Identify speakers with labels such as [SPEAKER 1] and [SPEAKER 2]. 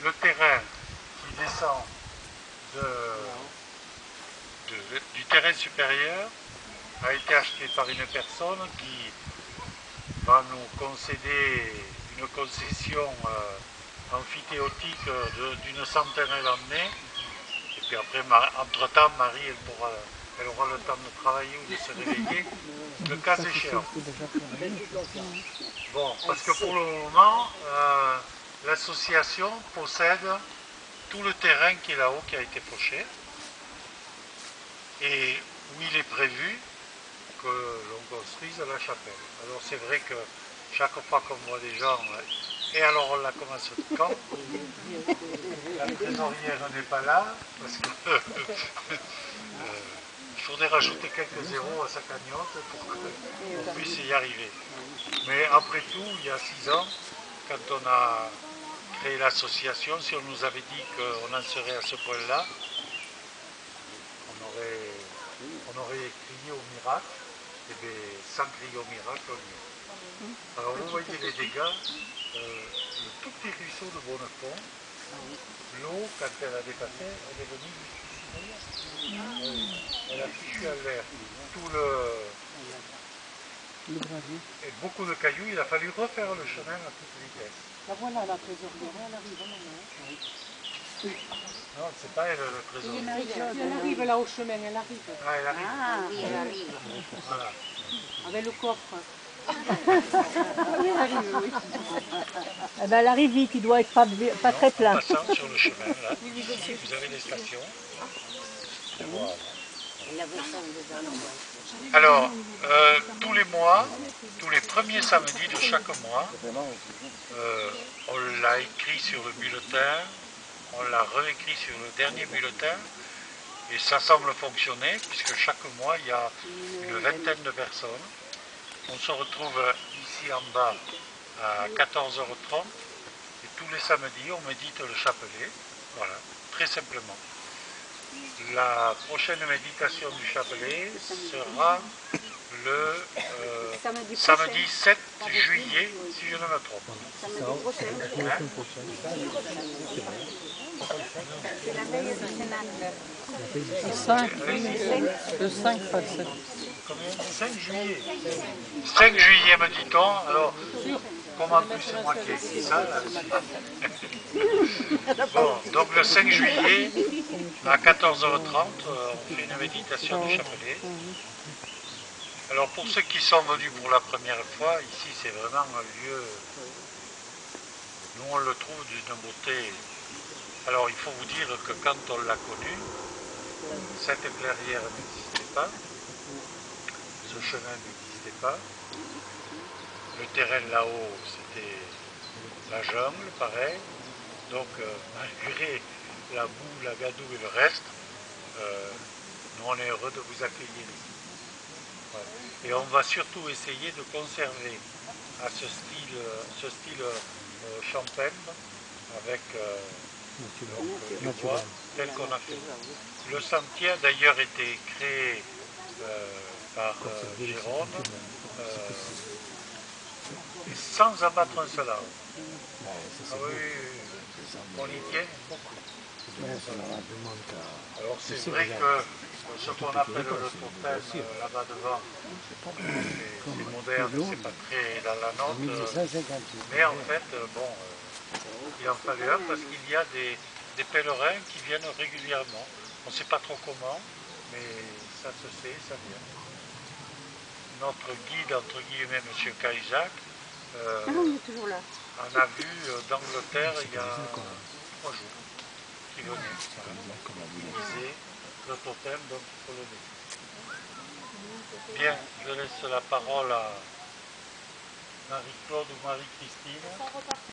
[SPEAKER 1] le terrain qui descend du terrain supérieur a été acheté par une personne qui va nous concéder une concession amphithéotique d'une centaine d'années. Et puis après, entre-temps, Marie, elle aura le temps de travailler ou de se réveiller, le cas échéant. Bon, parce que pour le moment, l'association possède tout le terrain qui est là-haut, qui a été fauché, et où il est prévu que l'on construise la chapelle. Alors c'est vrai que chaque fois qu'on voit des gens, et alors on la commence quand la trésorière n'est pas là, parce que il faudrait rajouter quelques zéros à sa cagnotte pour qu'on puisse y arriver. Mais après tout, il y a 6 ans, quand on a créé l'association, si on nous avait dit qu'on en serait à ce point-là, on aurait crié au miracle, et bien sans crier au miracle, on y est. Alors vous voyez les dégâts, le tout petit ruisseau de Bonnefond, l'eau, quand elle a dépassé, elle est venue jusqu'ici derrière. Elle a fichu à l'air tout et beaucoup de cailloux, il a fallu refaire le chemin à toute vitesse.
[SPEAKER 2] La voilà la trésorière, elle arrive maintenant.
[SPEAKER 1] Non, c'est pas elle le trésorier.
[SPEAKER 2] Elle arrive là au chemin, elle arrive.
[SPEAKER 1] Ah, elle arrive.
[SPEAKER 3] Ah oui, elle arrive.
[SPEAKER 1] Voilà.
[SPEAKER 2] Avec le coffre.
[SPEAKER 3] Oui, elle arrive, oui.
[SPEAKER 4] Eh ben, elle arrive vite, il doit être pas très plein.
[SPEAKER 1] En passant sur le chemin, là, ici, vous avez les stations. Voilà. Alors, tous les mois, tous les premiers samedis de chaque mois, on l'a écrit sur le bulletin, on l'a réécrit sur le dernier bulletin, et ça semble fonctionner, puisque chaque mois, il y a une vingtaine de personnes. On se retrouve ici en bas à 14h30, et tous les samedis, on médite le chapelet, voilà, très simplement. La prochaine méditation du chapelet sera le samedi 7 juillet, si je ne me trompe.
[SPEAKER 3] Samedi prochain. C'est la veille de Saint-Anne.
[SPEAKER 2] Le 5 pas le 7.
[SPEAKER 1] Combien 5 juillet. 5 juillet, me dit-on. Alors, comme en plus c'est moi qui ai écrit ça, là, bon, donc le 5 juillet, à 14h30, on fait une méditation du chapelet. Alors pour ceux qui sont venus pour la première fois, ici c'est vraiment un lieu, nous on le trouve d'une beauté. Alors il faut vous dire que quand on l'a connu, cette clairière n'existait pas, ce chemin n'existait pas, le terrain là-haut c'était la jungle, pareil, donc malgré la boue, la gadoue et le reste, nous on est heureux de vous accueillir ici. Voilà. Et on va surtout essayer de conserver à ce style champêtre avec le bois tel qu'on a fait. Le sentier a d'ailleurs été créé par Jérôme sans abattre un seul arbre. Ah oui, on y tient beaucoup. Alors c'est vrai que ce qu'on appelle le totem là-bas devant, c'est moderne, c'est pas très dans la note, mais en fait, bon, il en fallait un parce qu'il y a des pèlerins qui viennent régulièrement. On ne sait pas trop comment, mais ça se sait, ça vient. Notre guide, entre guillemets, M. Caïsac,
[SPEAKER 3] il est toujours là.
[SPEAKER 1] on a vu d'Angleterre il y a 3 jours qui venait. Il disait le totem, donc il faut le laisser. Bien, je laisse la parole à Marie-Claude ou Marie-Christine.